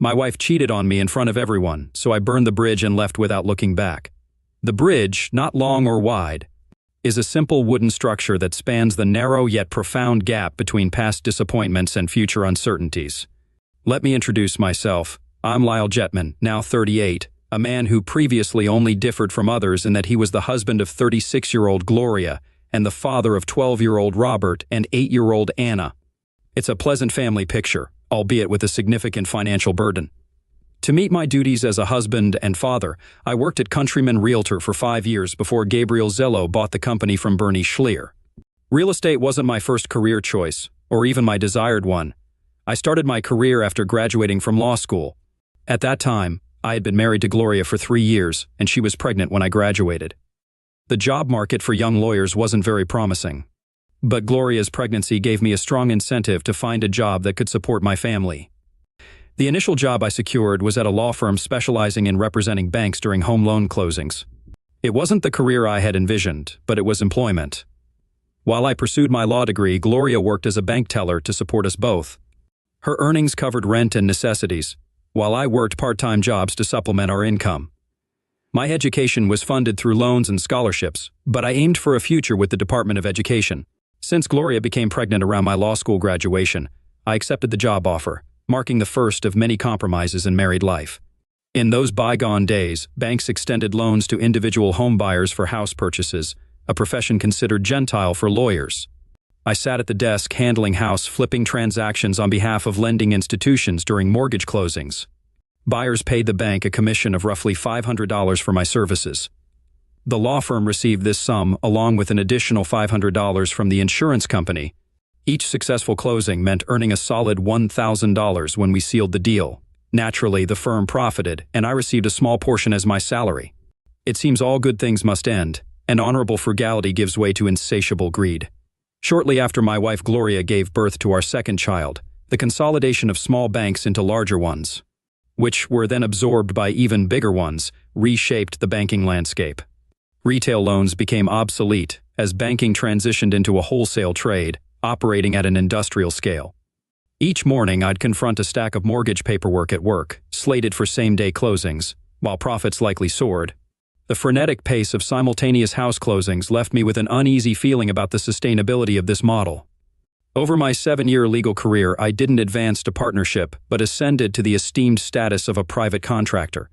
My wife cheated on me in front of everyone, so I burned the bridge and left without looking back. The bridge, not long or wide, is a simple wooden structure that spans the narrow yet profound gap between past disappointments and future uncertainties. Let me introduce myself. I'm Lyle Jetman, now 38, a man who previously only differed from others in that he was the husband of 36-year-old Gloria and the father of 12-year-old Robert and 8-year-old Anna. It's a pleasant family picture, albeit with a significant financial burden. To meet my duties as a husband and father, I worked at Countryman Realtor for 5 years before Gabriel Zello bought the company from Bernie Schlier. Real estate wasn't my first career choice, or even my desired one. I started my career after graduating from law school. At that time, I had been married to Gloria for 3 years, and she was pregnant when I graduated. The job market for young lawyers wasn't very promising. But Gloria's pregnancy gave me a strong incentive to find a job that could support my family. The initial job I secured was at a law firm specializing in representing banks during home loan closings. It wasn't the career I had envisioned, but it was employment. While I pursued my law degree, Gloria worked as a bank teller to support us both. Her earnings covered rent and necessities, while I worked part-time jobs to supplement our income. My education was funded through loans and scholarships, but I aimed for a future with the Department of Education. Since Gloria became pregnant around my law school graduation, I accepted the job offer, marking the first of many compromises in married life. In those bygone days, banks extended loans to individual home buyers for house purchases, a profession considered gentile for lawyers. I sat at the desk handling house flipping transactions on behalf of lending institutions during mortgage closings. Buyers paid the bank a commission of roughly $500 for my services. The law firm received this sum along with an additional $500 from the insurance company. Each successful closing meant earning a solid $1,000 when we sealed the deal. Naturally, the firm profited, and I received a small portion as my salary. It seems all good things must end, and honorable frugality gives way to insatiable greed. Shortly after my wife Gloria gave birth to our second child, the consolidation of small banks into larger ones, which were then absorbed by even bigger ones, reshaped the banking landscape. Retail loans became obsolete as banking transitioned into a wholesale trade, operating at an industrial scale. Each morning I'd confront a stack of mortgage paperwork at work, slated for same-day closings, while profits likely soared. The frenetic pace of simultaneous house closings left me with an uneasy feeling about the sustainability of this model. Over my 7-year legal career, I didn't advance to partnership, but ascended to the esteemed status of a private contractor,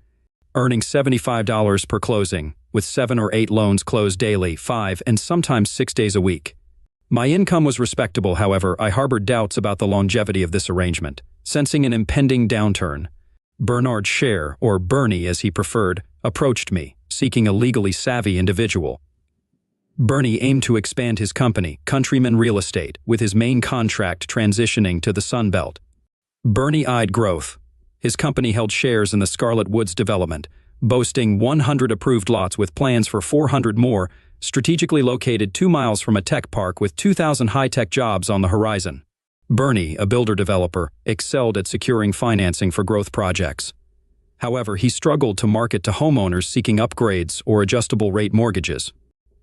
earning $75 per closing, with 7 or 8 loans closed daily, 5 and sometimes 6 days a week. My income was respectable, however, I harbored doubts about the longevity of this arrangement. Sensing an impending downturn, Bernard Scher, or Bernie as he preferred, approached me, seeking a legally savvy individual. Bernie aimed to expand his company, Countryman Real Estate, with his main contract transitioning to the Sun Belt. Bernie eyed growth. His company held shares in the Scarlet Woods development, boasting 100 approved lots with plans for 400 more, strategically located 2 miles from a tech park with 2,000 high-tech jobs on the horizon. Bernie, a builder-developer, excelled at securing financing for growth projects. However, he struggled to market to homeowners seeking upgrades or adjustable-rate mortgages.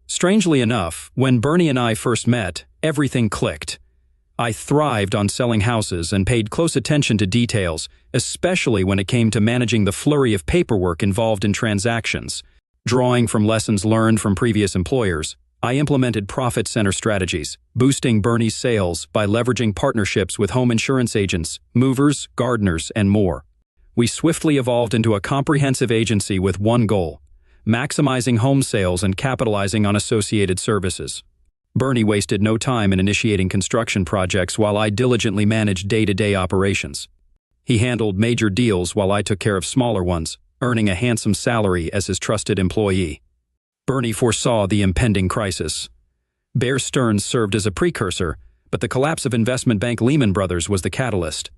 Strangely enough, when Bernie and I first met, everything clicked. I thrived on selling houses and paid close attention to details, especially when it came to managing the flurry of paperwork involved in transactions. Drawing from lessons learned from previous employers, I implemented profit center strategies, boosting Bernie's sales by leveraging partnerships with home insurance agents, movers, gardeners, and more. We swiftly evolved into a comprehensive agency with one goal: maximizing home sales and capitalizing on associated services. Bernie wasted no time in initiating construction projects while I diligently managed day-to-day operations. He handled major deals while I took care of smaller ones, earning a handsome salary as his trusted employee. Bernie foresaw the impending crisis. Bear Stearns served as a precursor, but the collapse of investment bank Lehman Brothers was the catalyst.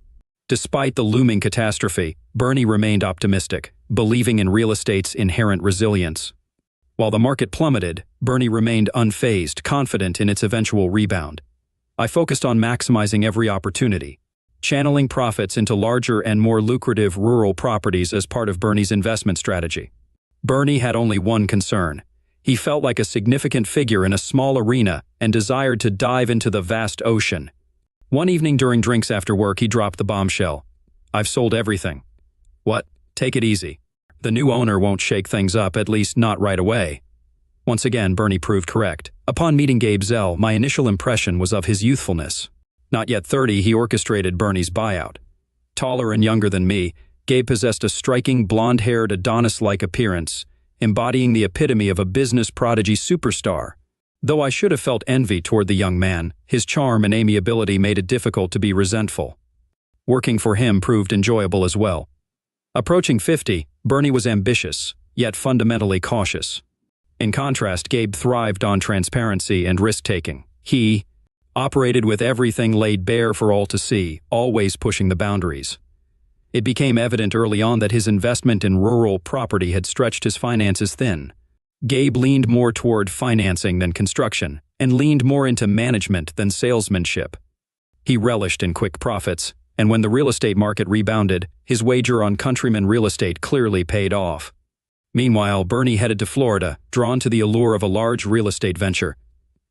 Despite the looming catastrophe, Bernie remained optimistic, believing in real estate's inherent resilience. While the market plummeted, Bernie remained unfazed, confident in its eventual rebound. I focused on maximizing every opportunity, channeling profits into larger and more lucrative rural properties as part of Bernie's investment strategy. Bernie had only one concern. He felt like a significant figure in a small arena and desired to dive into the vast ocean. One evening during drinks after work, he dropped the bombshell. "I've sold everything. What? Take it easy. The new owner won't shake things up, at least not right away. Once again, Bernie proved correct. Upon meeting Gabe Zell, my initial impression was of his youthfulness. Not yet 30, he orchestrated Bernie's buyout. Taller and younger than me, Gabe possessed a striking blonde-haired Adonis-like appearance, embodying the epitome of a business prodigy superstar. Though I should have felt envy toward the young man, his charm and amiability made it difficult to be resentful. Working for him proved enjoyable as well. Approaching 50, Bernie was ambitious, yet fundamentally cautious. In contrast, Gabe thrived on transparency and risk-taking. He operated with everything laid bare for all to see, always pushing the boundaries. It became evident early on that his investment in rural property had stretched his finances thin. Gabe leaned more toward financing than construction, and leaned more into management than salesmanship. He relished in quick profits, and when the real estate market rebounded, his wager on Countryman Real Estate clearly paid off. Meanwhile, Bernie headed to Florida, drawn to the allure of a large real estate venture.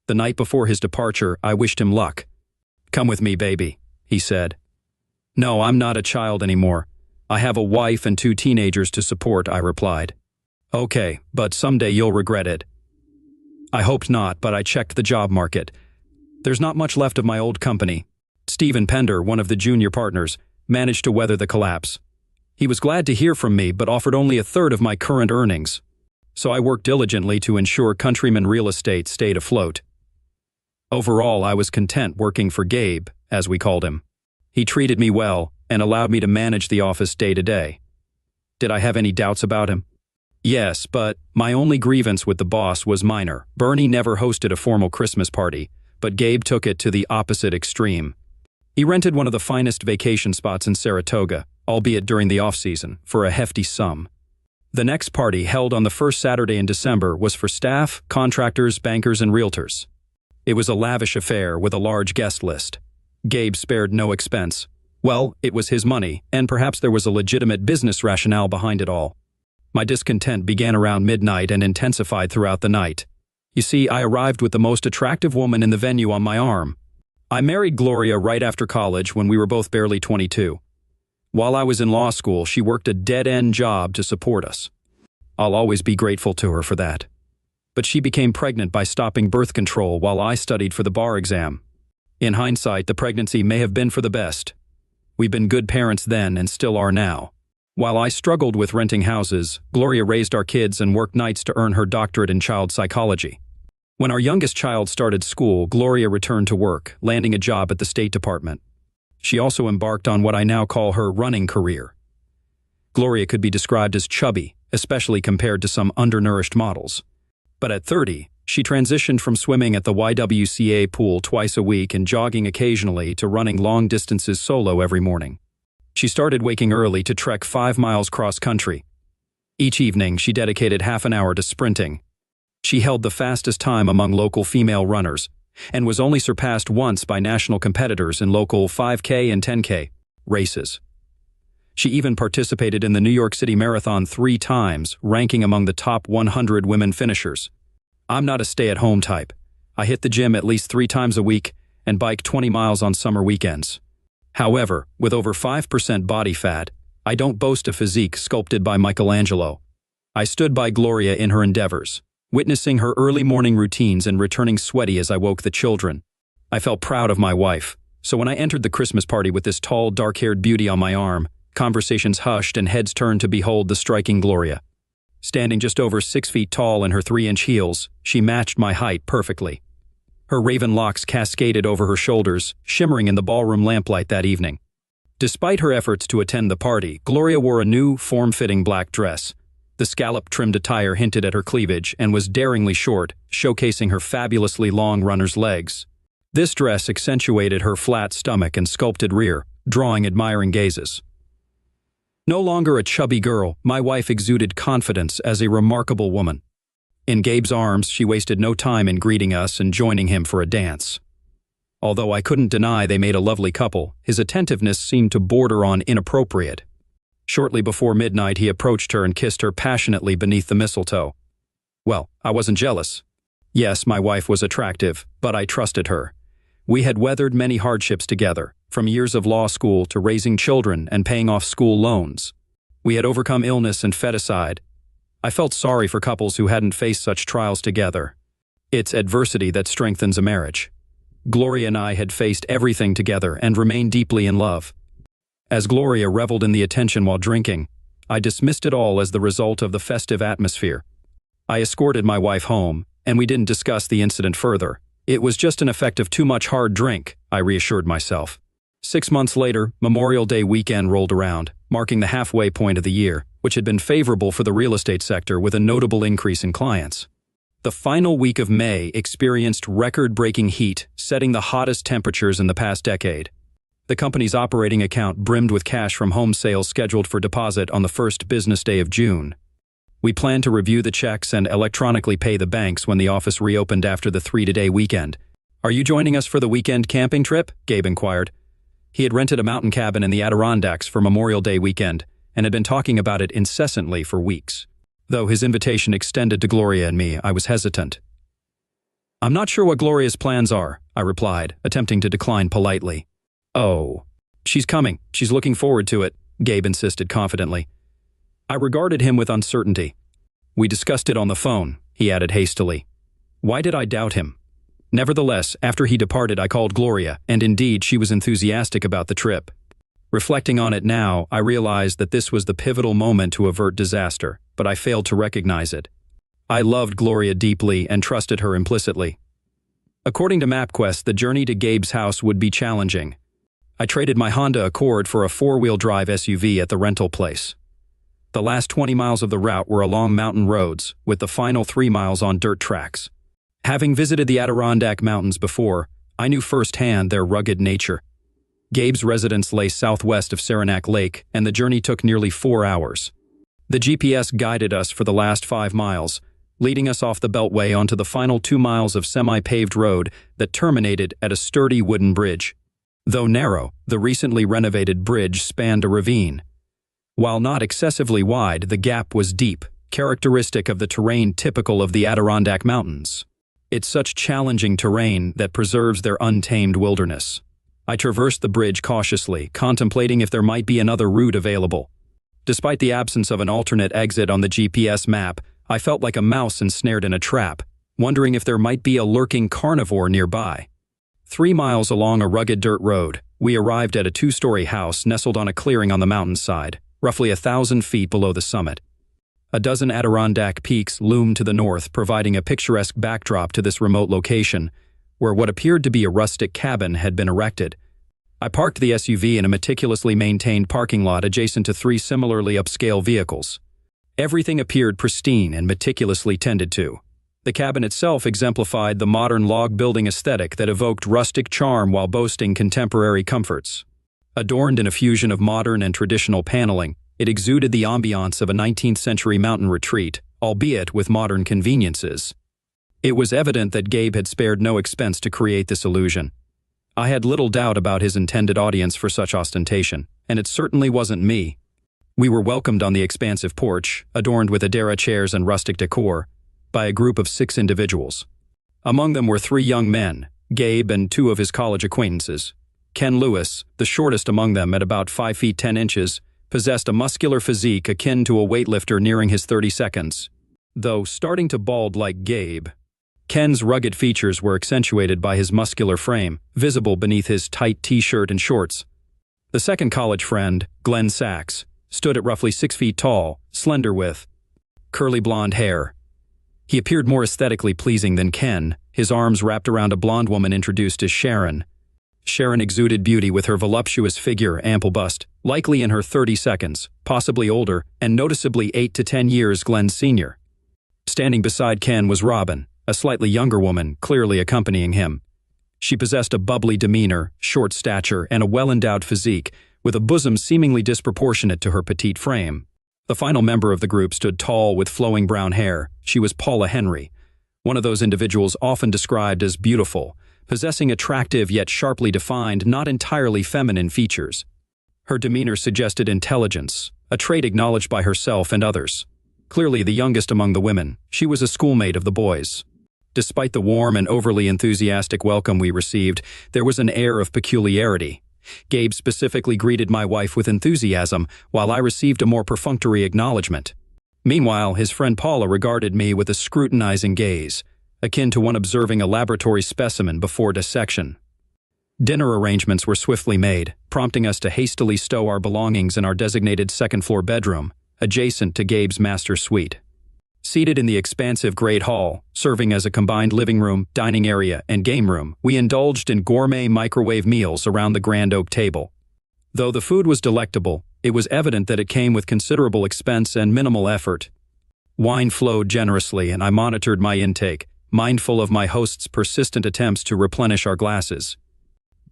The night before his departure, I wished him luck. "Come with me, baby," he said. "No, I'm not a child anymore. I have a wife and 2 teenagers to support," I replied. "Okay, but someday you'll regret it." I hoped not, but I checked the job market. There's not much left of my old company. Stephen Pender, one of the junior partners, managed to weather the collapse. He was glad to hear from me, but offered only a third of my current earnings. So I worked diligently to ensure Countryman Real Estate stayed afloat. Overall, I was content working for Gabe, as we called him. He treated me well and allowed me to manage the office day to day. Did I have any doubts about him? Yes, but my only grievance with the boss was minor. Bernie never hosted a formal Christmas party, but Gabe took it to the opposite extreme. He rented one of the finest vacation spots in Saratoga, albeit during the off-season, for a hefty sum. The next party, held on the first Saturday in December, was for staff, contractors, bankers, and realtors. It was a lavish affair with a large guest list. Gabe spared no expense. Well, it was his money, and perhaps there was a legitimate business rationale behind it all. My discontent began around midnight and intensified throughout the night. You see, I arrived with the most attractive woman in the venue on my arm. I married Gloria right after college when we were both barely 22. While I was in law school, she worked a dead-end job to support us. I'll always be grateful to her for that. But she became pregnant by stopping birth control while I studied for the bar exam. In hindsight, the pregnancy may have been for the best. We've been good parents then and still are now. While I struggled with renting houses, Gloria raised our kids and worked nights to earn her doctorate in child psychology. When our youngest child started school, Gloria returned to work, landing a job at the State Department. She also embarked on what I now call her running career. Gloria could be described as chubby, especially compared to some undernourished models. But at 30, she transitioned from swimming at the YWCA pool twice a week and jogging occasionally to running long distances solo every morning. She started waking early to trek 5 miles cross-country. Each evening, she dedicated half an hour to sprinting. She held the fastest time among local female runners, and was only surpassed once by national competitors in local 5K and 10K races. She even participated in the New York City Marathon 3 times, ranking among the top 100 women finishers. I'm not a stay-at-home type. I hit the gym at least 3 times a week and bike 20 miles on summer weekends. However, with over 5% body fat, I don't boast a physique sculpted by Michelangelo. I stood by Gloria in her endeavors, witnessing her early morning routines and returning sweaty as I woke the children. I felt proud of my wife, so when I entered the Christmas party with this tall, dark-haired beauty on my arm, conversations hushed and heads turned to behold the striking Gloria. Standing just over 6 feet tall in her 3-inch heels, she matched my height perfectly. Her raven locks cascaded over her shoulders, shimmering in the ballroom lamplight that evening. Despite her efforts to attend the party, Gloria wore a new, form-fitting black dress. The scallop-trimmed attire hinted at her cleavage and was daringly short, showcasing her fabulously long runner's legs. This dress accentuated her flat stomach and sculpted rear, drawing admiring gazes. No longer a chubby girl, my wife exuded confidence as a remarkable woman. In Gabe's arms, she wasted no time in greeting us and joining him for a dance. Although I couldn't deny they made a lovely couple, his attentiveness seemed to border on inappropriate. Shortly before midnight, he approached her and kissed her passionately beneath the mistletoe. Well, I wasn't jealous. Yes, my wife was attractive, but I trusted her. We had weathered many hardships together, from years of law school to raising children and paying off school loans. We had overcome illness and feticide. I felt sorry for couples who hadn't faced such trials together. It's adversity that strengthens a marriage. Gloria and I had faced everything together and remained deeply in love. As Gloria reveled in the attention while drinking, I dismissed it all as the result of the festive atmosphere. I escorted my wife home, and we didn't discuss the incident further. It was just an effect of too much hard drink, I reassured myself. 6 months later, Memorial Day weekend rolled around, marking the halfway point of the year, which had been favorable for the real estate sector with a notable increase in clients. The final week of May experienced record-breaking heat, setting the hottest temperatures in the past decade. The company's operating account brimmed with cash from home sales scheduled for deposit on the first business day of June. We planned to review the checks and electronically pay the banks when the office reopened after the 3-day weekend. "Are you joining us for the weekend camping trip?" Gabe inquired. He had rented a mountain cabin in the Adirondacks for Memorial Day weekend and had been talking about it incessantly for weeks. Though his invitation extended to Gloria and me, I was hesitant. "I'm not sure what Gloria's plans are," I replied, attempting to decline politely. "Oh, she's coming. She's looking forward to it," Gabe insisted confidently. I regarded him with uncertainty. "We discussed it on the phone," he added hastily. Why did I doubt him? Nevertheless, after he departed, I called Gloria, and indeed she was enthusiastic about the trip. Reflecting on it now, I realized that this was the pivotal moment to avert disaster, but I failed to recognize it. I loved Gloria deeply and trusted her implicitly. According to MapQuest, the journey to Gabe's house would be challenging. I traded my Honda Accord for a 4-wheel drive SUV at the rental place. The last 20 miles of the route were along mountain roads, with the final 3 miles on dirt tracks. Having visited the Adirondack Mountains before, I knew firsthand their rugged nature. Gabe's residence lay southwest of Saranac Lake, and the journey took nearly 4 hours. The GPS guided us for the last 5 miles, leading us off the Beltway onto the final 2 miles of semi-paved road that terminated at a sturdy wooden bridge. Though narrow, the recently renovated bridge spanned a ravine. While not excessively wide, the gap was deep, characteristic of the terrain typical of the Adirondack Mountains. It's such challenging terrain that preserves their untamed wilderness. I traversed the bridge cautiously, contemplating if there might be another route available. Despite the absence of an alternate exit on the GPS map, I felt like a mouse ensnared in a trap, wondering if there might be a lurking carnivore nearby. 3 miles along a rugged dirt road, we arrived at a 2-story house nestled on a clearing on the mountainside, roughly 1,000 feet below the summit. A dozen Adirondack peaks loomed to the north, providing a picturesque backdrop to this remote location, where what appeared to be a rustic cabin had been erected. I parked the SUV in a meticulously maintained parking lot adjacent to 3 similarly upscale vehicles. Everything appeared pristine and meticulously tended to. The cabin itself exemplified the modern log building aesthetic that evoked rustic charm while boasting contemporary comforts. Adorned in a fusion of modern and traditional paneling, it exuded the ambiance of a 19th-century mountain retreat, albeit with modern conveniences. It was evident that Gabe had spared no expense to create this illusion. I had little doubt about his intended audience for such ostentation, and it certainly wasn't me. We were welcomed on the expansive porch, adorned with Adara chairs and rustic decor, by a group of 6 individuals. Among them were 3 young men, Gabe and 2 of his college acquaintances. Ken Lewis, the shortest among them at about 5 feet 10 inches, possessed a muscular physique akin to a weightlifter nearing his 32nds. Though starting to bald like Gabe, Ken's rugged features were accentuated by his muscular frame, visible beneath his tight t-shirt and shorts. The second college friend, Glenn Sachs, stood at roughly 6 feet tall, slender with curly blonde hair. He appeared more aesthetically pleasing than Ken, his arms wrapped around a blonde woman introduced as Sharon. Sharon exuded beauty with her voluptuous figure, ample bust, likely in her 32nds, possibly older, and noticeably 8 to 10 years Glenn's senior. Standing beside Ken was Robin, a slightly younger woman, clearly accompanying him. She possessed a bubbly demeanor, short stature, and a well-endowed physique, with a bosom seemingly disproportionate to her petite frame. The final member of the group stood tall with flowing brown hair. She was Paula Henry, one of those individuals often described as beautiful, possessing attractive yet sharply defined, not entirely feminine features. Her demeanor suggested intelligence, a trait acknowledged by herself and others. Clearly the youngest among the women, she was a schoolmate of the boys. Despite the warm and overly enthusiastic welcome we received, there was an air of peculiarity, Gabe specifically greeted my wife with enthusiasm, while I received a more perfunctory acknowledgement. Meanwhile, his friend Paula regarded me with a scrutinizing gaze, akin to one observing a laboratory specimen before dissection. Dinner arrangements were swiftly made, prompting us to hastily stow our belongings in our designated second-floor bedroom, adjacent to Gabe's master suite. Seated in the expansive great hall, serving as a combined living room, dining area, and game room, we indulged in gourmet microwave meals around the grand oak table. Though the food was delectable, it was evident that it came with considerable expense and minimal effort. Wine flowed generously, and I monitored my intake, mindful of my host's persistent attempts to replenish our glasses.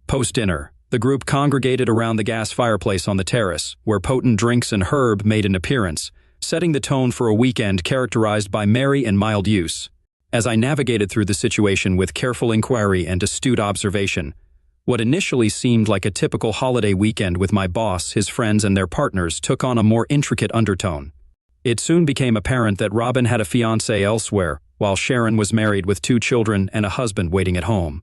Post-dinner, the group congregated around the gas fireplace on the terrace, where potent drinks and herb made an appearance, setting the tone for a weekend characterized by merry and mild use. As I navigated through the situation with careful inquiry and astute observation, what initially seemed like a typical holiday weekend with my boss, his friends, and their partners took on a more intricate undertone. It soon became apparent that Robin had a fiancé elsewhere, while Sharon was married with 2 children and a husband waiting at home.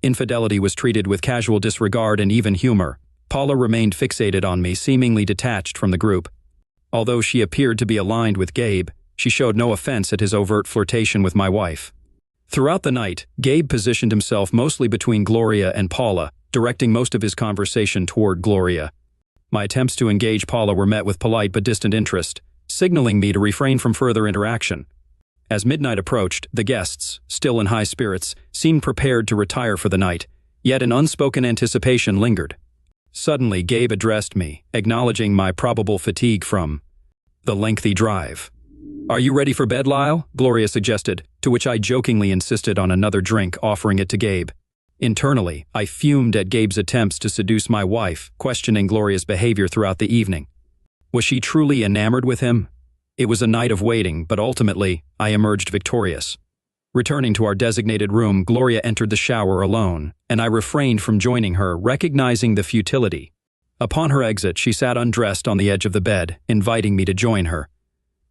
Infidelity was treated with casual disregard and even humor. Paula remained fixated on me, seemingly detached from the group. Although she appeared to be aligned with Gabe, she showed no offense at his overt flirtation with my wife. Throughout the night, Gabe positioned himself mostly between Gloria and Paula, directing most of his conversation toward Gloria. My attempts to engage Paula were met with polite but distant interest, signaling me to refrain from further interaction. As midnight approached, the guests, still in high spirits, seemed prepared to retire for the night, yet an unspoken anticipation lingered. Suddenly, Gabe addressed me, acknowledging my probable fatigue from the lengthy drive. "Are you ready for bed, Lyle?" Gloria suggested, to which I jokingly insisted on another drink, offering it to Gabe. Internally, I fumed at Gabe's attempts to seduce my wife, questioning Gloria's behavior throughout the evening. Was she truly enamored with him? It was a night of waiting, but ultimately, I emerged victorious. Returning to our designated room, Gloria entered the shower alone, and I refrained from joining her, recognizing the futility. Upon her exit, she sat undressed on the edge of the bed, inviting me to join her.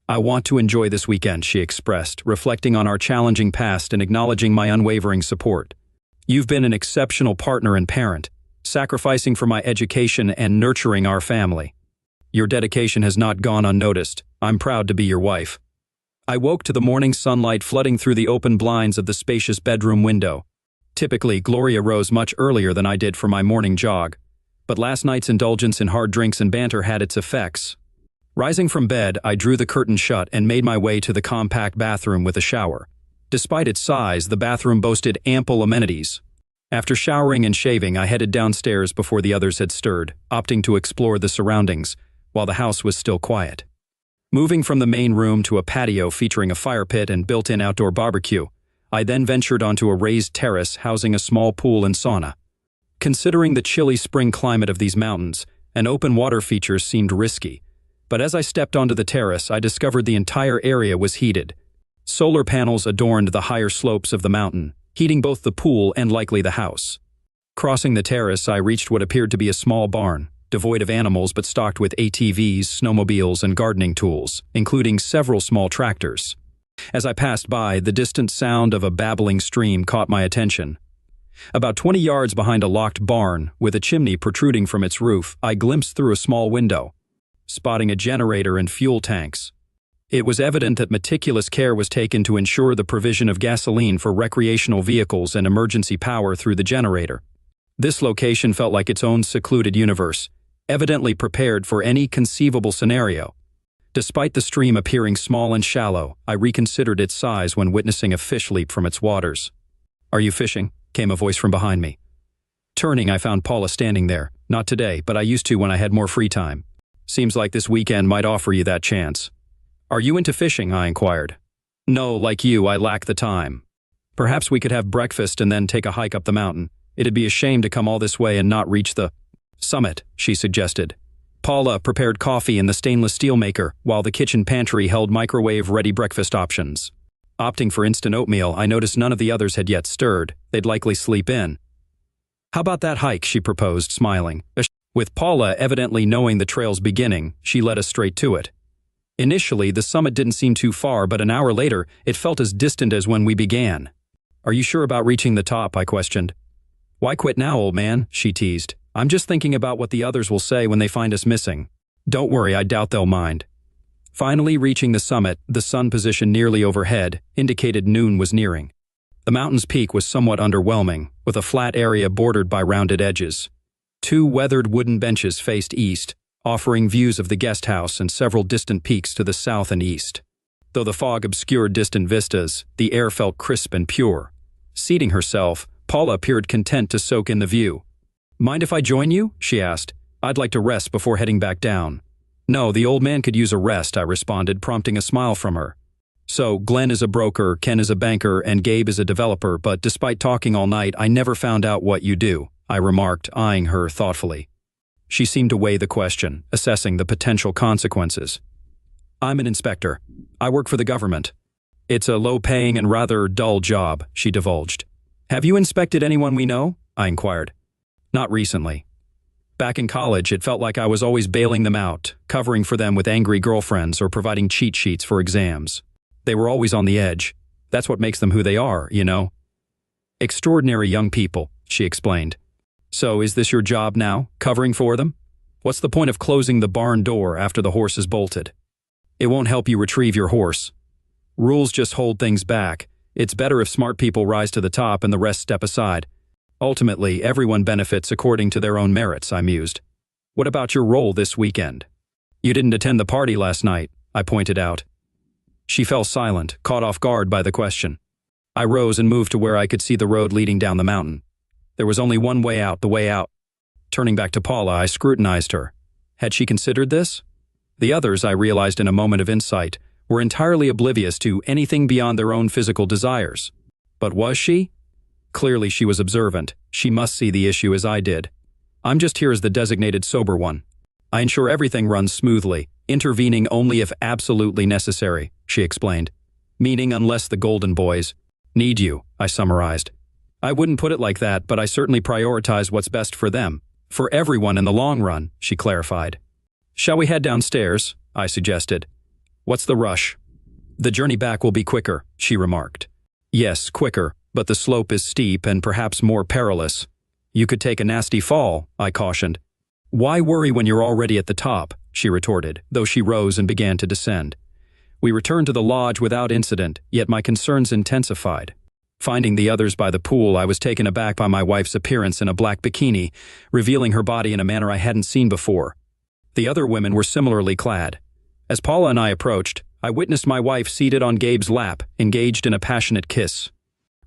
"I want to enjoy this weekend," she expressed, reflecting on our challenging past and acknowledging my unwavering support. "You've been an exceptional partner and parent, sacrificing for my education and nurturing our family. Your dedication has not gone unnoticed. I'm proud to be your wife." I woke to the morning sunlight flooding through the open blinds of the spacious bedroom window. Typically, Gloria rose much earlier than I did for my morning jog, but last night's indulgence in hard drinks and banter had its effects. Rising from bed, I drew the curtain shut and made my way to the compact bathroom with a shower. Despite its size, the bathroom boasted ample amenities. After showering and shaving, I headed downstairs before the others had stirred, opting to explore the surroundings, while the house was still quiet. Moving from the main room to a patio featuring a fire pit and built-in outdoor barbecue, I then ventured onto a raised terrace housing a small pool and sauna. Considering the chilly spring climate of these mountains, an open water feature seemed risky, but as I stepped onto the terrace, I discovered the entire area was heated. Solar panels adorned the higher slopes of the mountain, heating both the pool and likely the house. Crossing the terrace, I reached what appeared to be a small barn, devoid of animals but stocked with ATVs, snowmobiles, and gardening tools, including several small tractors. As I passed by, the distant sound of a babbling stream caught my attention. About 20 yards behind a locked barn, with a chimney protruding from its roof, I glimpsed through a small window, spotting a generator and fuel tanks. It was evident that meticulous care was taken to ensure the provision of gasoline for recreational vehicles and emergency power through the generator. This location felt like its own secluded universe, evidently prepared for any conceivable scenario. Despite the stream appearing small and shallow, I reconsidered its size when witnessing a fish leap from its waters. "Are you fishing?" came a voice from behind me. Turning, I found Paula standing there. "Not today, but I used to when I had more free time. Seems like this weekend might offer you that chance." "Are you into fishing?" I inquired. "No, like you, I lack the time. Perhaps we could have breakfast and then take a hike up the mountain. It'd be a shame to come all this way and not reach the summit," she suggested. Paula prepared coffee in the stainless steel maker, while the kitchen pantry held microwave-ready breakfast options. Opting for instant oatmeal, I noticed none of the others had yet stirred. They'd likely sleep in. "How about that hike?" she proposed, smiling. With Paula evidently knowing the trail's beginning, she led us straight to it. Initially, the summit didn't seem too far, but an hour later, it felt as distant as when we began. "Are you sure about reaching the top?" I questioned. "Why quit now, old man?" she teased. I'm just thinking about what the others will say when they find us missing. Don't worry, I doubt they'll mind. Finally reaching the summit, the sun position nearly overhead indicated noon was nearing. The mountain's peak was somewhat underwhelming, with a flat area bordered by rounded edges. 2 weathered wooden benches faced east, offering views of the guest house and several distant peaks to the south and east. Though the fog obscured distant vistas, the air felt crisp and pure. Seating herself, Paula appeared content to soak in the view. "Mind if I join you?" she asked. "I'd like to rest before heading back down." "No, the old man could use a rest," I responded, prompting a smile from her. "So, Glenn is a broker, Ken is a banker, and Gabe is a developer, but despite talking all night, I never found out what you do," I remarked, eyeing her thoughtfully. She seemed to weigh the question, assessing the potential consequences. "I'm an inspector. I work for the government. It's a low-paying and rather dull job," she divulged. "Have you inspected anyone we know?" I inquired. "Not recently. Back in college, it felt like I was always bailing them out, covering for them with angry girlfriends or providing cheat sheets for exams. They were always on the edge. That's what makes them who they are, you know." "Extraordinary young people," she explained. "So is this your job now, covering for them? What's the point of closing the barn door after the horse is bolted? It won't help you retrieve your horse. Rules just hold things back. It's better if smart people rise to the top and the rest step aside. Ultimately, everyone benefits according to their own merits," I mused. "What about your role this weekend?" "You didn't attend the party last night," I pointed out. She fell silent, caught off guard by the question. I rose and moved to where I could see the road leading down the mountain. There was only one way out, the way out. Turning back to Paula, I scrutinized her. Had she considered this? The others, I realized in a moment of insight, were entirely oblivious to anything beyond their own physical desires. But was she? Clearly she was observant. She must see the issue as I did. "I'm just here as the designated sober one. I ensure everything runs smoothly, intervening only if absolutely necessary," she explained. "Meaning unless the Golden Boys need you," I summarized. "I wouldn't put it like that, but I certainly prioritize what's best for them. For everyone in the long run," she clarified. "Shall we head downstairs?" I suggested. "What's the rush?" "The journey back will be quicker," she remarked. "Yes, quicker, but the slope is steep and perhaps more perilous. You could take a nasty fall," I cautioned. "Why worry when you're already at the top?" she retorted, though she rose and began to descend. We returned to the lodge without incident, yet my concerns intensified. Finding the others by the pool, I was taken aback by my wife's appearance in a black bikini, revealing her body in a manner I hadn't seen before. The other women were similarly clad. As Paula and I approached, I witnessed my wife seated on Gabe's lap, engaged in a passionate kiss.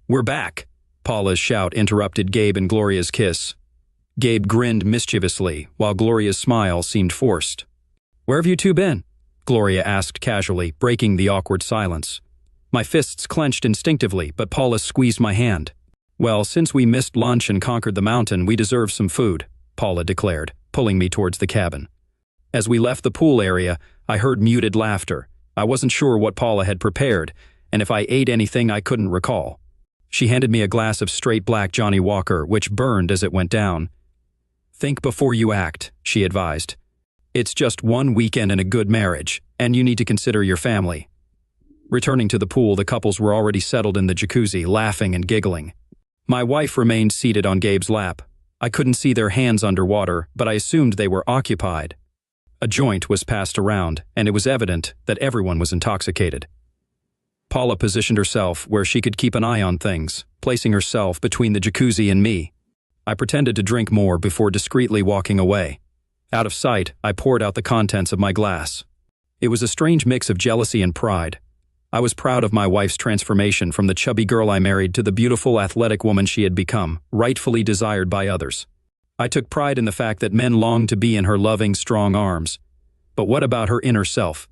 "We're back!" Paula's shout interrupted Gabe and Gloria's kiss. Gabe grinned mischievously, while Gloria's smile seemed forced. "Where have you two been?" Gloria asked casually, breaking the awkward silence. My fists clenched instinctively, but Paula squeezed my hand. "Well, since we missed lunch and conquered the mountain, we deserve some food," Paula declared, pulling me towards the cabin. As we left the pool area, I heard muted laughter. I wasn't sure what Paula had prepared, and if I ate anything I couldn't recall. She handed me a glass of straight black Johnny Walker, which burned as it went down. "Think before you act," she advised. "It's just one weekend in a good marriage, and you need to consider your family." Returning to the pool, the couples were already settled in the jacuzzi, laughing and giggling. My wife remained seated on Gabe's lap. I couldn't see their hands underwater, but I assumed they were occupied. A joint was passed around, and it was evident that everyone was intoxicated. Paula positioned herself where she could keep an eye on things, placing herself between the jacuzzi and me. I pretended to drink more before discreetly walking away. Out of sight, I poured out the contents of my glass. It was a strange mix of jealousy and pride. I was proud of my wife's transformation from the chubby girl I married to the beautiful, athletic woman she had become, rightfully desired by others. I took pride in the fact that men longed to be in her loving, strong arms. But what about her inner self?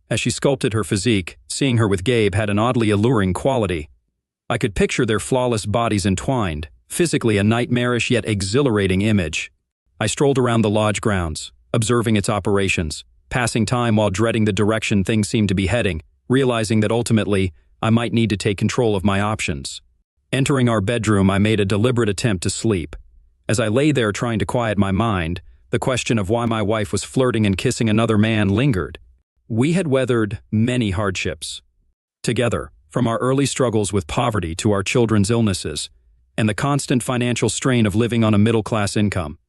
As she sculpted her physique, seeing her with Gabe had an oddly alluring quality. I could picture their flawless bodies entwined, physically a nightmarish yet exhilarating image. I strolled around the lodge grounds, observing its operations, passing time while dreading the direction things seemed to be heading, realizing that ultimately, I might need to take control of my options. Entering our bedroom, I made a deliberate attempt to sleep. As I lay there trying to quiet my mind, the question of why my wife was flirting and kissing another man lingered. We had weathered many hardships. Together, from our early struggles with poverty to our children's illnesses, and the constant financial strain of living on a middle-class income.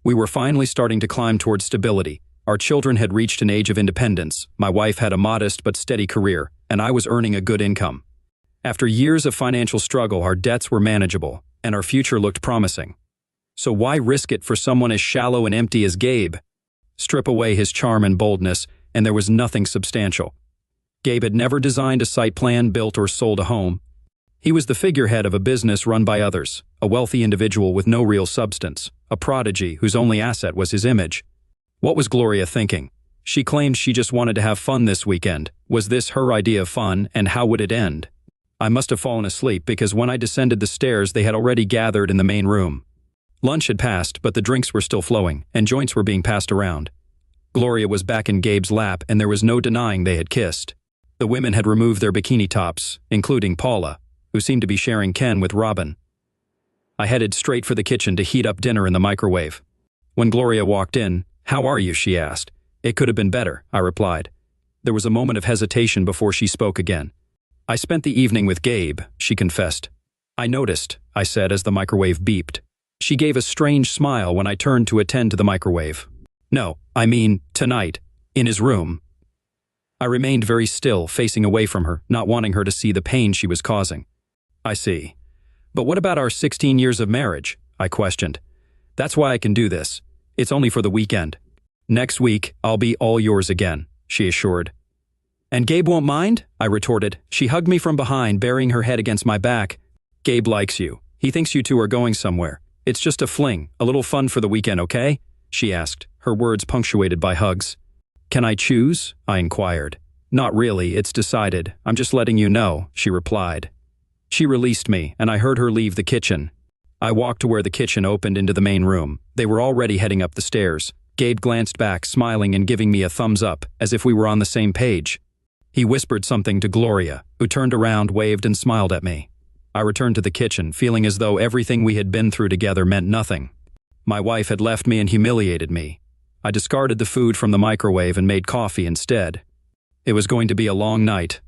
We were finally starting to climb toward stability. Our children had reached an age of independence, my wife had a modest but steady career, and I was earning a good income. After years of financial struggle, our debts were manageable, and our future looked promising. So why risk it for someone as shallow and empty as Gabe? Strip away his charm and boldness, and there was nothing substantial. Gabe had never designed a site plan, built or sold a home. He was the figurehead of a business run by others, a wealthy individual with no real substance, a prodigy whose only asset was his image. What was Gloria thinking? She claimed she just wanted to have fun this weekend. Was this her idea of fun, and how would it end? I must have fallen asleep because when I descended the stairs, they had already gathered in the main room. Lunch had passed, but the drinks were still flowing, and joints were being passed around. Gloria was back in Gabe's lap, and there was no denying they had kissed. The women had removed their bikini tops, including Paula, who seemed to be sharing Ken with Robin. I headed straight for the kitchen to heat up dinner in the microwave. When Gloria walked in, "How are you?" she asked. "It could have been better," I replied. There was a moment of hesitation before she spoke again. "I spent the evening with Gabe," she confessed. "I noticed," I said as the microwave beeped. She gave a strange smile when I turned to attend to the microwave. "No, I mean, tonight, in his room." I remained very still, facing away from her, not wanting her to see the pain she was causing. "I see. But what about our 16 years of marriage?" I questioned. "That's why I can do this. It's only for the weekend. Next week, I'll be all yours again," she assured. "And Gabe won't mind?" I retorted. She hugged me from behind, burying her head against my back. "Gabe likes you. He thinks you two are going somewhere. It's just a fling, a little fun for the weekend, okay?" she asked, her words punctuated by hugs. "Can I choose?" I inquired. "Not really, it's decided. I'm just letting you know," she replied. She released me, and I heard her leave the kitchen. I walked to where the kitchen opened into the main room. They were already heading up the stairs. Gabe glanced back, smiling and giving me a thumbs up, as if we were on the same page. He whispered something to Gloria, who turned around, waved, and smiled at me. I returned to the kitchen, feeling as though everything we had been through together meant nothing. My wife had left me and humiliated me. I discarded the food from the microwave and made coffee instead. It was going to be a long night.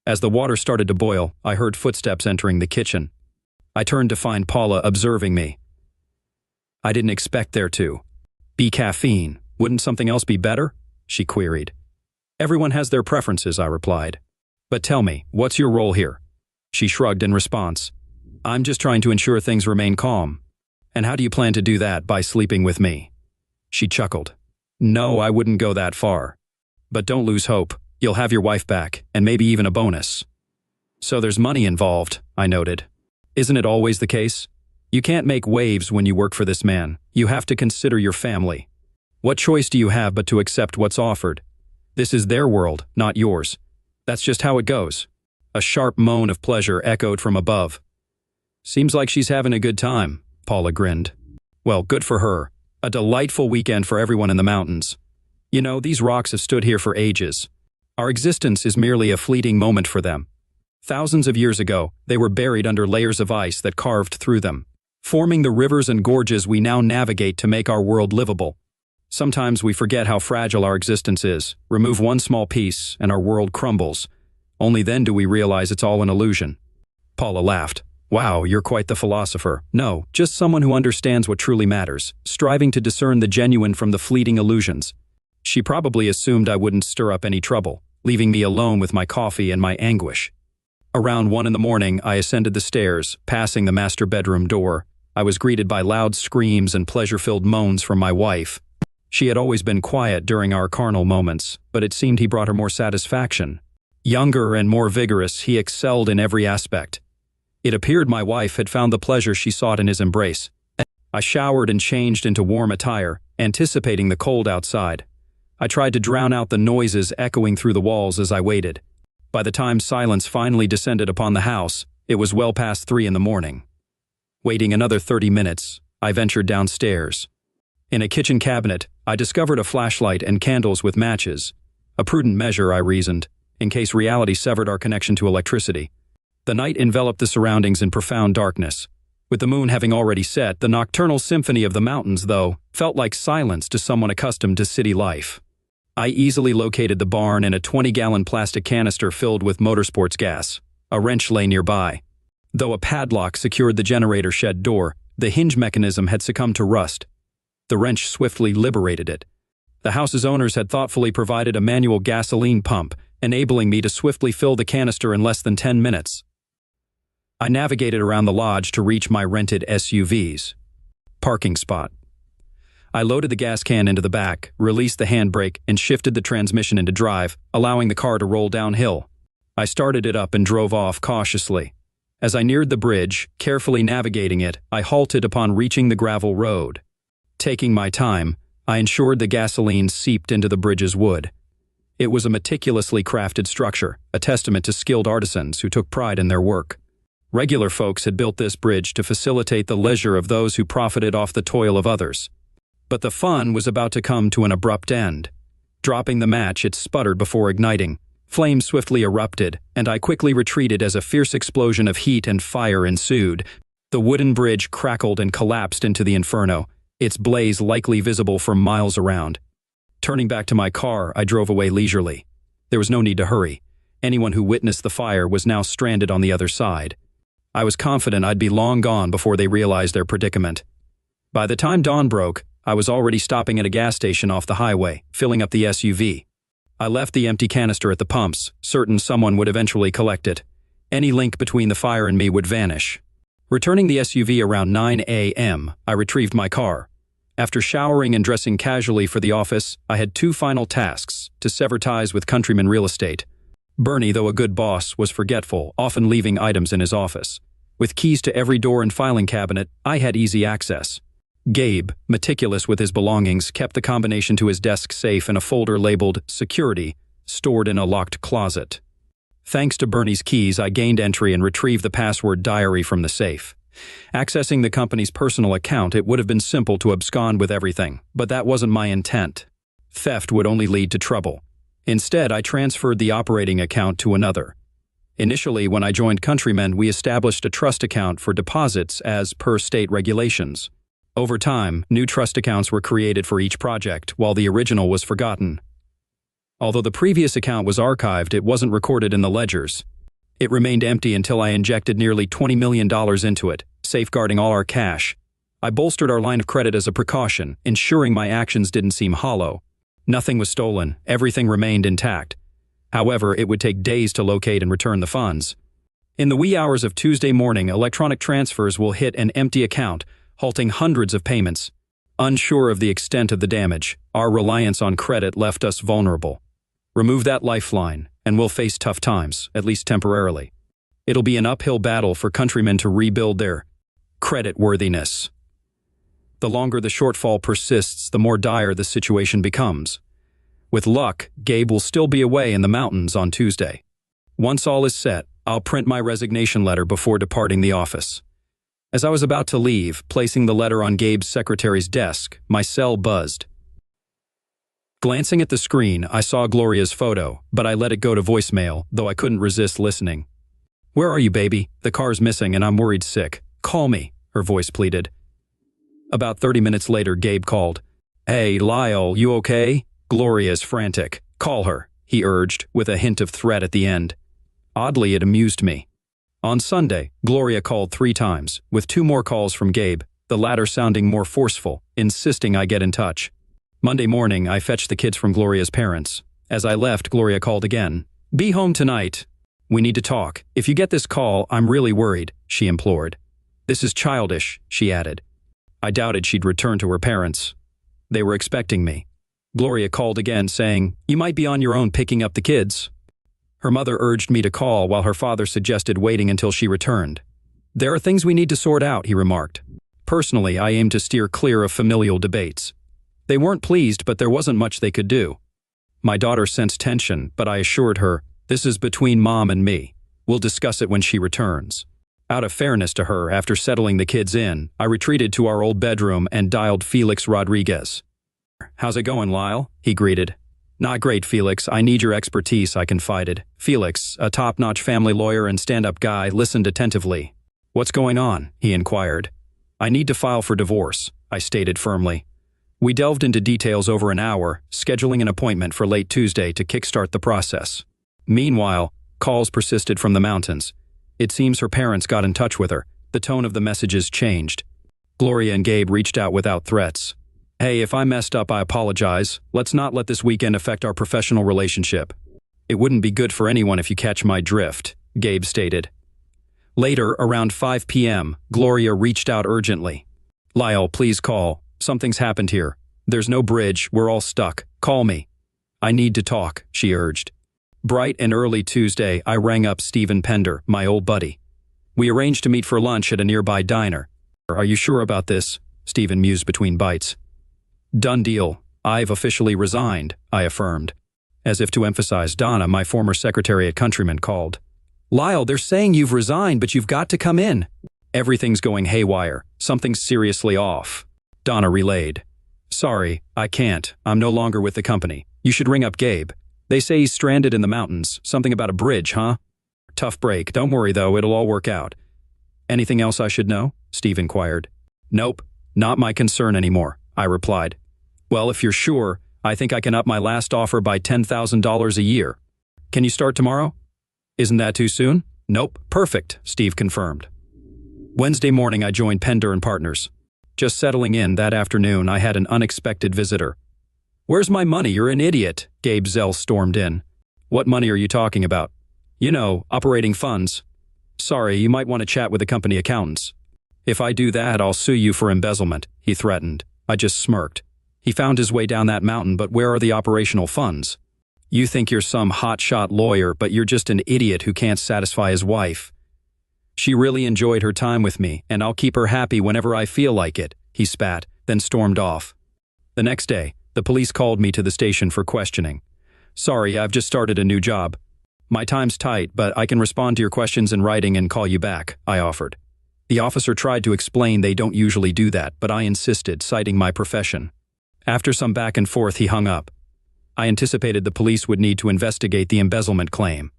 As the water started to boil, I heard footsteps entering the kitchen. I turned to find Paula observing me. "I didn't expect there to be caffeine. Wouldn't something else be better?" she queried. "Everyone has their preferences," I replied. "But tell me, what's your role here?" She shrugged in response. "I'm just trying to ensure things remain calm." "And how do you plan to do that, by sleeping with me?" She chuckled. "No, I wouldn't go that far. But don't lose hope. You'll have your wife back, and maybe even a bonus." "So there's money involved," I noted. "Isn't it always the case? You can't make waves when you work for this man. You have to consider your family. What choice do you have but to accept what's offered? This is their world, not yours. That's just how it goes." A sharp moan of pleasure echoed from above. "Seems like she's having a good time," Paula grinned. "Well, good for her. A delightful weekend for everyone in the mountains. You know, these rocks have stood here for ages. Our existence is merely a fleeting moment for them. Thousands of years ago, they were buried under layers of ice that carved through them, forming the rivers and gorges we now navigate to make our world livable. Sometimes we forget how fragile our existence is. Remove one small piece, and our world crumbles. Only then do we realize it's all an illusion." Paula laughed. "Wow, you're quite the philosopher." "No, just someone who understands what truly matters, striving to discern the genuine from the fleeting illusions." She probably assumed I wouldn't stir up any trouble, leaving me alone with my coffee and my anguish. Around 1 a.m, I ascended the stairs, passing the master bedroom door. I was greeted by loud screams and pleasure-filled moans from my wife. She had always been quiet during our carnal moments, but it seemed he brought her more satisfaction. Younger and more vigorous, he excelled in every aspect. It appeared my wife had found the pleasure she sought in his embrace. I showered and changed into warm attire, anticipating the cold outside. I tried to drown out the noises echoing through the walls as I waited. By the time silence finally descended upon the house, it was well past 3 a.m. Waiting another 30 minutes, I ventured downstairs. In a kitchen cabinet, I discovered a flashlight and candles with matches. A prudent measure, I reasoned, in case reality severed our connection to electricity. The night enveloped the surroundings in profound darkness. With the moon having already set, the nocturnal symphony of the mountains, though, felt like silence to someone accustomed to city life. I easily located the barn and a 20-gallon plastic canister filled with motorsports gas. A wrench lay nearby. Though a padlock secured the generator shed door, the hinge mechanism had succumbed to rust. The wrench swiftly liberated it. The house's owners had thoughtfully provided a manual gasoline pump, enabling me to swiftly fill the canister in less than 10 minutes. I navigated around the lodge to reach my rented SUV's parking spot. I loaded the gas can into the back, released the handbrake, and shifted the transmission into drive, allowing the car to roll downhill. I started it up and drove off cautiously. As I neared the bridge, carefully navigating it, I halted upon reaching the gravel road. Taking my time, I ensured the gasoline seeped into the bridge's wood. It was a meticulously crafted structure, a testament to skilled artisans who took pride in their work. Regular folks had built this bridge to facilitate the leisure of those who profited off the toil of others. But the fun was about to come to an abrupt end. Dropping the match, it sputtered before igniting. Flames swiftly erupted, and I quickly retreated as a fierce explosion of heat and fire ensued. The wooden bridge crackled and collapsed into the inferno, its blaze likely visible for miles around. Turning back to my car, I drove away leisurely. There was no need to hurry. Anyone who witnessed the fire was now stranded on the other side. I was confident I'd be long gone before they realized their predicament. By the time dawn broke, I was already stopping at a gas station off the highway, filling up the SUV. I left the empty canister at the pumps, certain someone would eventually collect it. Any link between the fire and me would vanish. Returning the SUV around 9 a.m., I retrieved my car. After showering and dressing casually for the office, I had two final tasks: to sever ties with Countryman Real Estate. Bernie, though a good boss, was forgetful, often leaving items in his office. With keys to every door and filing cabinet, I had easy access. Gabe, meticulous with his belongings, kept the combination to his desk safe in a folder labeled "Security," stored in a locked closet. Thanks to Bernie's keys, I gained entry and retrieved the password diary from the safe. Accessing the company's personal account, it would have been simple to abscond with everything, but that wasn't my intent. Theft would only lead to trouble. Instead, I transferred the operating account to another. Initially, when I joined Countryman, we established a trust account for deposits as per state regulations. Over time, new trust accounts were created for each project, while the original was forgotten. Although the previous account was archived, it wasn't recorded in the ledgers. It remained empty until I injected nearly $20 million into it, safeguarding all our cash. I bolstered our line of credit as a precaution, ensuring my actions didn't seem hollow. Nothing was stolen, everything remained intact. However, it would take days to locate and return the funds. In the wee hours of Tuesday morning, electronic transfers will hit an empty account, halting hundreds of payments. Unsure of the extent of the damage, our reliance on credit left us vulnerable. Remove that lifeline, and we'll face tough times, at least temporarily. It'll be an uphill battle for Countrymen to rebuild their creditworthiness. The longer the shortfall persists, the more dire the situation becomes. With luck, Gabe will still be away in the mountains on Tuesday. Once all is set, I'll print my resignation letter before departing the office. As I was about to leave, placing the letter on Gabe's secretary's desk, my cell buzzed. Glancing at the screen, I saw Gloria's photo, but I let it go to voicemail, though I couldn't resist listening. "Where are you, baby? The car's missing and I'm worried sick. Call me," her voice pleaded. About 30 minutes later, Gabe called. "Hey, Lyle, you okay?" "Gloria is frantic. Call her," he urged, with a hint of threat at the end. Oddly, it amused me. On Sunday, Gloria called 3 times, with 2 more calls from Gabe, the latter sounding more forceful, insisting I get in touch. Monday morning, I fetched the kids from Gloria's parents. As I left, Gloria called again. "Be home tonight. We need to talk. If you get this call, I'm really worried," she implored. "This is childish," she added. I doubted she'd return to her parents. They were expecting me. Gloria called again, saying, "You might be on your own picking up the kids." Her mother urged me to call while her father suggested waiting until she returned. "There are things we need to sort out," he remarked. Personally, I aimed to steer clear of familial debates. They weren't pleased, but there wasn't much they could do. My daughter sensed tension, but I assured her, "This is between Mom and me. We'll discuss it when she returns." Out of fairness to her, after settling the kids in, I retreated to our old bedroom and dialed Felix Rodriguez. "How's it going, Lyle?" he greeted. "Not great, Felix. I need your expertise," I confided. Felix, a top-notch family lawyer and stand-up guy, listened attentively. "What's going on?" he inquired. "I need to file for divorce," I stated firmly. We delved into details over an hour, scheduling an appointment for late Tuesday to kickstart the process. Meanwhile, calls persisted from the mountains. It seems her parents got in touch with her. The tone of the messages changed. Gloria and Gabe reached out without threats. Hey, if I messed up, I apologize. Let's not let this weekend affect our professional relationship. It wouldn't be good for anyone if you catch my drift, Gabe stated. Later, around 5 p.m., Gloria reached out urgently. Lyle, please call. Something's happened here. There's no bridge. We're all stuck. Call me. I need to talk, she urged. Bright and early Tuesday, I rang up Stephen Pender, my old buddy. We arranged to meet for lunch at a nearby diner. Are you sure about this? Stephen mused between bites. Done deal. I've officially resigned, I affirmed. As if to emphasize, Donna, my former secretary at Countryman, called. Lyle, they're saying you've resigned, but you've got to come in. Everything's going haywire. Something's seriously off. Donna relayed. Sorry, I can't. I'm no longer with the company. You should ring up Gabe. They say he's stranded in the mountains. Something about a bridge, huh? Tough break. Don't worry, though. It'll all work out. Anything else I should know? Steve inquired. Nope. Not my concern anymore, I replied. Well, if you're sure, I think I can up my last offer by $10,000 a year. Can you start tomorrow? Isn't that too soon? Nope. Perfect, Steve confirmed. Wednesday morning, I joined Pender and Partners. Just settling in that afternoon, I had an unexpected visitor. Where's my money? You're an idiot, Gabe Zell stormed in. What money are you talking about? You know, operating funds. Sorry, you might want to chat with the company accountants. If I do that, I'll sue you for embezzlement, he threatened. I just smirked. He found his way down that mountain, but where are the operational funds? You think you're some hotshot lawyer, but you're just an idiot who can't satisfy his wife. She really enjoyed her time with me, and I'll keep her happy whenever I feel like it, he spat, then stormed off. The next day, the police called me to the station for questioning. Sorry, I've just started a new job. My time's tight, but I can respond to your questions in writing and call you back, I offered. The officer tried to explain they don't usually do that, but I insisted, citing my profession. After some back and forth, he hung up. I anticipated the police would need to investigate the embezzlement claim.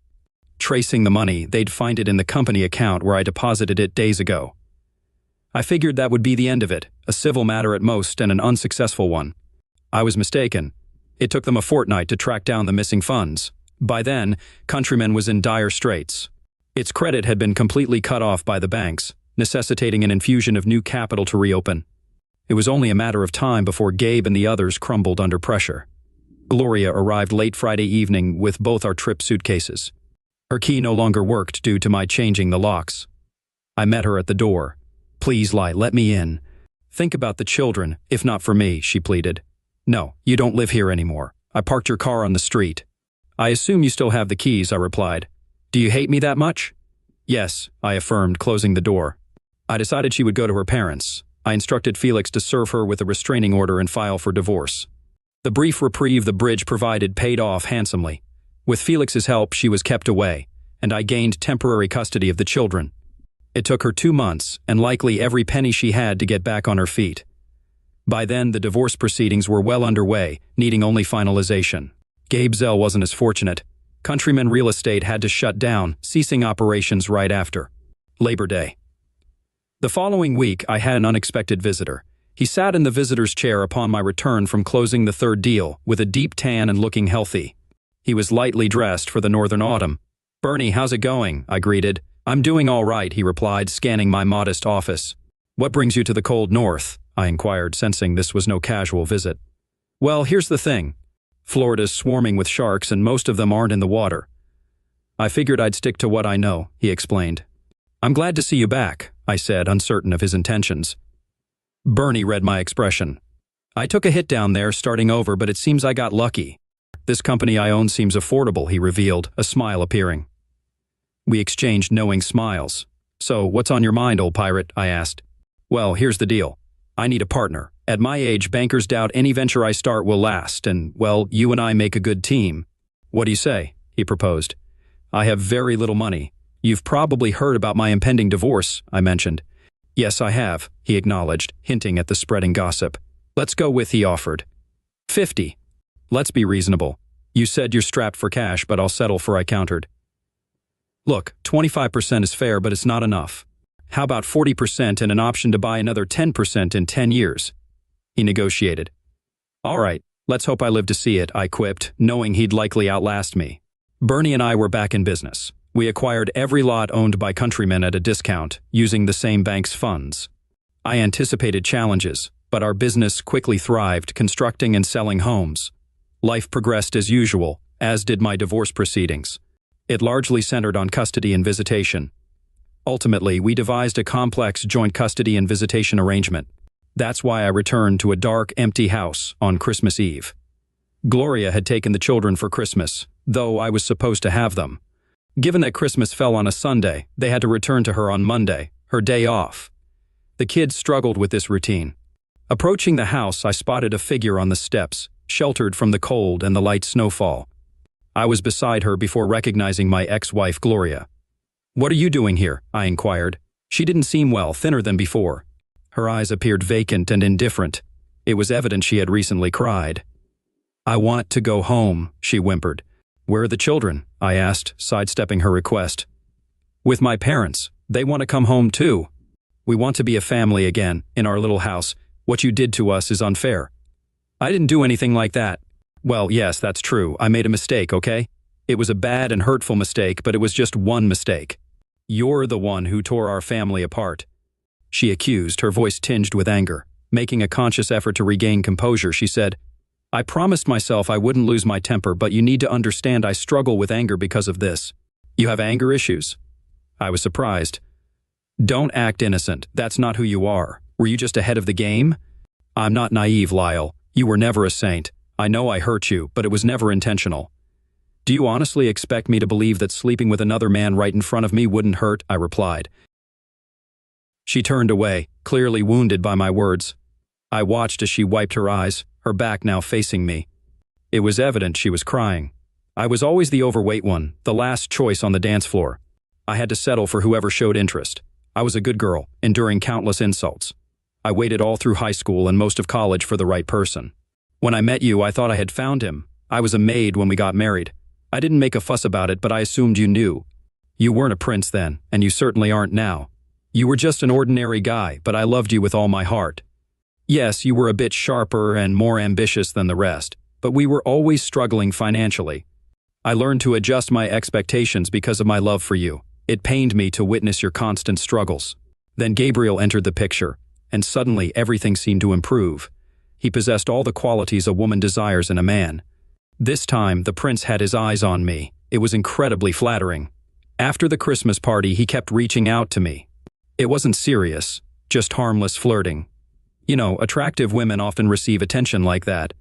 Tracing the money, they'd find it in the company account where I deposited it days ago. I figured that would be the end of it, a civil matter at most and an unsuccessful one. I was mistaken. It took them a fortnight to track down the missing funds. By then, Countryman was in dire straits. Its credit had been completely cut off by the banks, necessitating an infusion of new capital to reopen. It was only a matter of time before Gabe and the others crumbled under pressure. Gloria arrived late Friday evening with both our trip suitcases. Her key no longer worked due to my changing the locks. I met her at the door. Please, Lai, let me in. Think about the children, if not for me, she pleaded. No, you don't live here anymore. I parked your car on the street. I assume you still have the keys, I replied. Do you hate me that much? Yes, I affirmed, closing the door. I decided she would go to her parents. I instructed Felix to serve her with a restraining order and file for divorce. The brief reprieve the bridge provided paid off handsomely. With Felix's help, she was kept away, and I gained temporary custody of the children. It took her 2 months, and likely every penny she had to get back on her feet. By then, the divorce proceedings were well underway, needing only finalization. Gabe Zell wasn't as fortunate. Countryman Real Estate had to shut down, ceasing operations right after Labor Day. The following week, I had an unexpected visitor. He sat in the visitor's chair upon my return from closing the third deal, with a deep tan and looking healthy. He was lightly dressed for the northern autumn. Bernie, how's it going? I greeted. I'm doing all right, he replied, scanning my modest office. What brings you to the cold north? I inquired, sensing this was no casual visit. Well, here's the thing. Florida's swarming with sharks and most of them aren't in the water. I figured I'd stick to what I know, he explained. I'm glad to see you back, I said, uncertain of his intentions. Bernie read my expression. I took a hit down there starting over, but it seems I got lucky. This company I own seems affordable, he revealed, a smile appearing. We exchanged knowing smiles. So, what's on your mind, old pirate? I asked. Well, here's the deal. I need a partner. At my age, bankers doubt any venture I start will last, and, well, you and I make a good team. What do you say? He proposed. I have very little money. You've probably heard about my impending divorce, I mentioned. Yes, I have, he acknowledged, hinting at the spreading gossip. Let's go with, he offered. 50. Let's be reasonable. You said you're strapped for cash, but I'll settle for, I countered. Look, 25% is fair, but it's not enough. How about 40% and an option to buy another 10% in 10 years? He negotiated. All right, let's hope I live to see it, I quipped, knowing he'd likely outlast me. Bernie and I were back in business. We acquired every lot owned by Countrymen at a discount, using the same bank's funds. I anticipated challenges. but our business quickly thrived, constructing and selling homes. Life progressed as usual, as did my divorce proceedings. It largely centered on custody and visitation. Ultimately, we devised a complex joint custody and visitation arrangement. That's why I returned to a dark, empty house on Christmas Eve. Gloria had taken the children for Christmas, though I was supposed to have them. Given that Christmas fell on a Sunday, they had to return to her on Monday, her day off. The kids struggled with this routine. Approaching the house, I spotted a figure on the steps, sheltered from the cold and the light snowfall. I was beside her before recognizing my ex-wife, Gloria. "What are you doing here?" I inquired. She didn't seem well, thinner than before. Her eyes appeared vacant and indifferent. It was evident she had recently cried. "I want to go home," she whimpered. "Where are the children?" I asked, sidestepping her request. "With my parents. They want to come home too. We want to be a family again, in our little house. What you did to us is unfair." "I didn't do anything like that." "Well, yes, that's true. I made a mistake, okay? It was a bad and hurtful mistake, but it was just one mistake. You're the one who tore our family apart," she accused, her voice tinged with anger. Making a conscious effort to regain composure, she said, "I promised myself I wouldn't lose my temper, but you need to understand I struggle with anger because of this." "You have anger issues?" I was surprised. "Don't act innocent. That's not who you are. Were you just ahead of the game?" "I'm not naive, Lyle. You were never a saint. I know I hurt you, but it was never intentional." "Do you honestly expect me to believe that sleeping with another man right in front of me wouldn't hurt?" I replied. She turned away, clearly wounded by my words. I watched as she wiped her eyes, her back now facing me. It was evident she was crying. I was always the overweight one, the last choice on the dance floor. I had to settle for whoever showed interest. I was a good girl, enduring countless insults. I waited all through high school and most of college for the right person. When I met you, I thought I had found him. I was a maid when we got married. I didn't make a fuss about it, but I assumed you knew. You weren't a prince then, and you certainly aren't now. You were just an ordinary guy, but I loved you with all my heart. Yes, you were a bit sharper and more ambitious than the rest, but we were always struggling financially. I learned to adjust my expectations because of my love for you. It pained me to witness your constant struggles. Then Gabriel entered the picture, and suddenly everything seemed to improve. He possessed all the qualities a woman desires in a man. This time, the prince had his eyes on me. It was incredibly flattering. After the Christmas party, he kept reaching out to me. It wasn't serious, just harmless flirting. You know, attractive women often receive attention like that.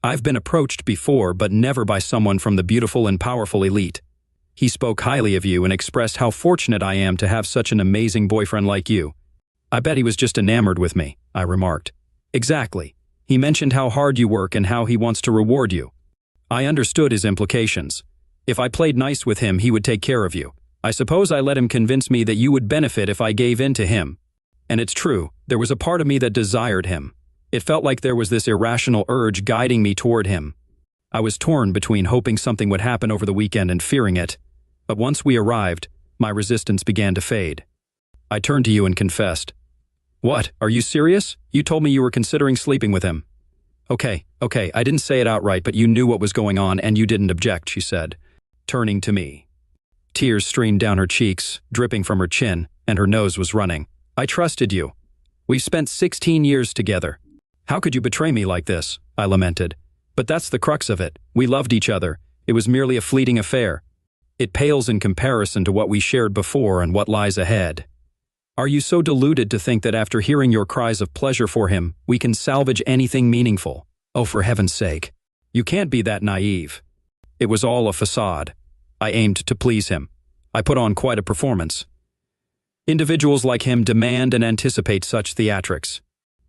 I've been approached before, but never by someone from the beautiful and powerful elite. He spoke highly of you and expressed how fortunate I am to have such an amazing boyfriend like you. I bet he was just enamored with me, I remarked. Exactly. He mentioned how hard you work and how he wants to reward you. I understood his implications. If I played nice with him, he would take care of you. I suppose I let him convince me that you would benefit if I gave in to him. And it's true, there was a part of me that desired him. It felt like there was this irrational urge guiding me toward him. I was torn between hoping something would happen over the weekend and fearing it. But once we arrived, my resistance began to fade. I turned to you and confessed. What, are you serious? You told me you were considering sleeping with him. Okay, I didn't say it outright, but you knew what was going on and you didn't object, she said, turning to me. Tears streamed down her cheeks, dripping from her chin, and her nose was running. I trusted you. We've spent 16 years together. How could you betray me like this? I lamented. But that's the crux of it. We loved each other. It was merely a fleeting affair. It pales in comparison to what we shared before and what lies ahead. Are you so deluded to think that after hearing your cries of pleasure for him, we can salvage anything meaningful? Oh, for heaven's sake. You can't be that naive. It was all a facade. I aimed to please him. I put on quite a performance. Individuals like him demand and anticipate such theatrics.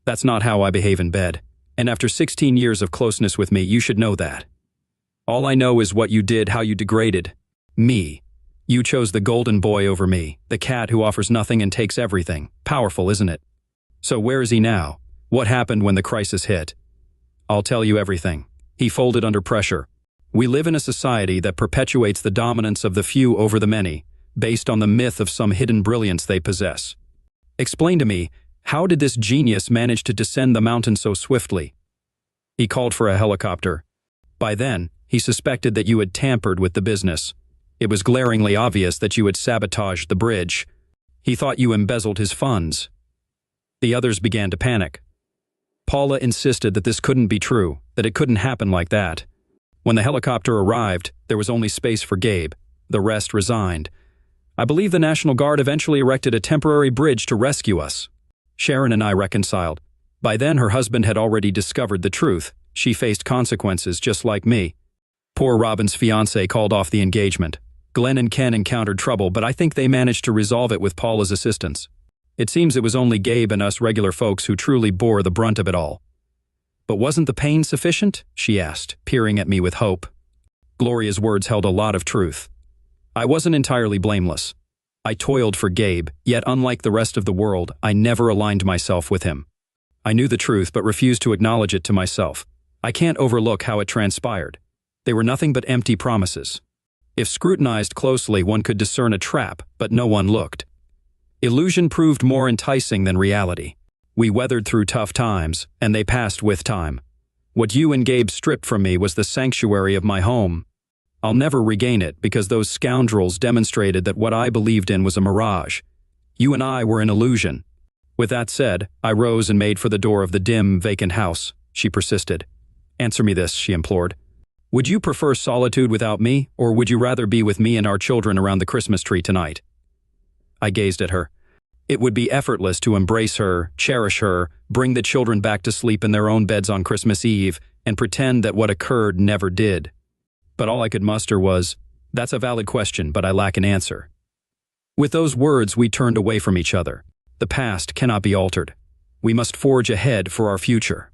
That's not how I behave in bed. And after 16 years of closeness with me, you should know that. All I know is what you did, how you degraded me. You chose the golden boy over me, the cat who offers nothing and takes everything. Powerful, isn't it? So where is he now? What happened when the crisis hit? I'll tell you everything. He folded under pressure. We live in a society that perpetuates the dominance of the few over the many, based on the myth of some hidden brilliance they possess. Explain to me, how did this genius manage to descend the mountain so swiftly? He called for a helicopter. By then, he suspected that you had tampered with the business. It was glaringly obvious that you had sabotaged the bridge. He thought you embezzled his funds. The others began to panic. Paula insisted that this couldn't be true, that it couldn't happen like that. When the helicopter arrived, there was only space for Gabe. The rest resigned. I believe the National Guard eventually erected a temporary bridge to rescue us. Sharon and I reconciled. By then, her husband had already discovered the truth. She faced consequences just like me. Poor Robin's fiancé called off the engagement. Glenn and Ken encountered trouble, but I think they managed to resolve it with Paula's assistance. It seems it was only Gabe and us regular folks who truly bore the brunt of it all. But wasn't the pain sufficient? She asked, peering at me with hope. Gloria's words held a lot of truth. I wasn't entirely blameless. I toiled for Gabe, yet unlike the rest of the world, I never aligned myself with him. I knew the truth but refused to acknowledge it to myself. I can't overlook how it transpired. They were nothing but empty promises. If scrutinized closely, one could discern a trap, but no one looked. Illusion proved more enticing than reality. We weathered through tough times, and they passed with time. What you and Gabe stripped from me was the sanctuary of my home. I'll never regain it because those scoundrels demonstrated that what I believed in was a mirage. You and I were an illusion. With that said, I rose and made for the door of the dim, vacant house. She persisted. Answer me this, she implored. Would you prefer solitude without me, or would you rather be with me and our children around the Christmas tree tonight? I gazed at her. It would be effortless to embrace her, cherish her, bring the children back to sleep in their own beds on Christmas Eve, and pretend that what occurred never did. But all I could muster was, that's a valid question, but I lack an answer. With those words, we turned away from each other. The past cannot be altered. We must forge ahead for our future.